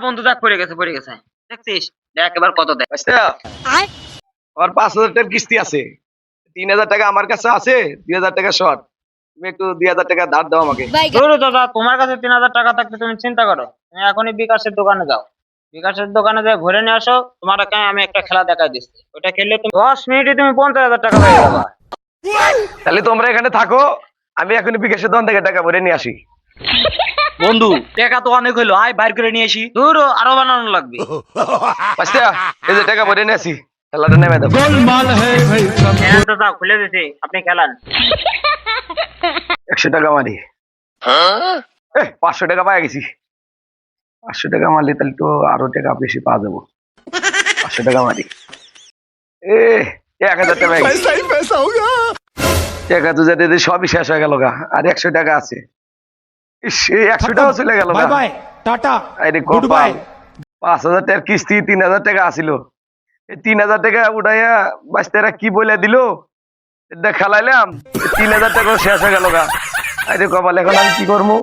বন্ধু দেখ পড়ে গেছে দেখছিস? দেখ এবার কত দেখ। আচ্ছা আমার 5,000 টাকার কিস্তি আছে, 3,000 টাকা আমার কাছে আছে, 2,000 টাকা শর্ট। তুমি একটু 2,000 টাকা ধার দাও আমাকে। ধরো দাদা, তোমার কাছে 3,000 টাকা থাকতে তুমি চিন্তা করো, তুমি এখনই বিকাশের দোকানে যাও। বিকাশের দোকানে যাই ঘুরে নিয়ে আসো, তোমার আমি একটা খেলা দেখাই দিচ্ছি। ওটা খেললে তুমি 10 মিনিটে তুমি 50,000 টাকা পেয়ে যাবা। তাহলে তোমরা এখানে থাকো, আমি এখনই বিকাশের দোকান থেকে টাকা ভরে নিয়ে আসি। বন্ধু টাকা তো অনেক হইলো, আয় বাইর করে নিয়ে আসি। দূর আরো বানানো লাগবে। আচ্ছা এই যে টাকা ভরে নিয়ে আসি, খেলাটা নেমে দাও। হ্যাঁ দাদা খুলে দিছি, আপনি খেলান। 100 টাকা মারি। 500 টাকা পাই গেছি। 500 টাকা মারলে তাহলে তো আরো টাকা বেশি পাওয়া যাবো। 500 টাকা মারি। 1,000 টাকা পাই গেছি। টাকা তো যেতে যেতে সবই শেষ হয়ে গেল গা, আর 100 টাকা আছে। ইস, এই 100 টাকা চলে গেল গা। টাটা আরে কপাল। 5,000 টাকার কিস্তি 3,000 টাকা আসিল, এই 3,000 টাকা উঠাইয়া বাস্তারা কি বলে দিল, এটা খেলাইলাম, 3,000 টাকা শেষ হয়ে গেল গা। আরে কপাল, এখন আমি কি করবো?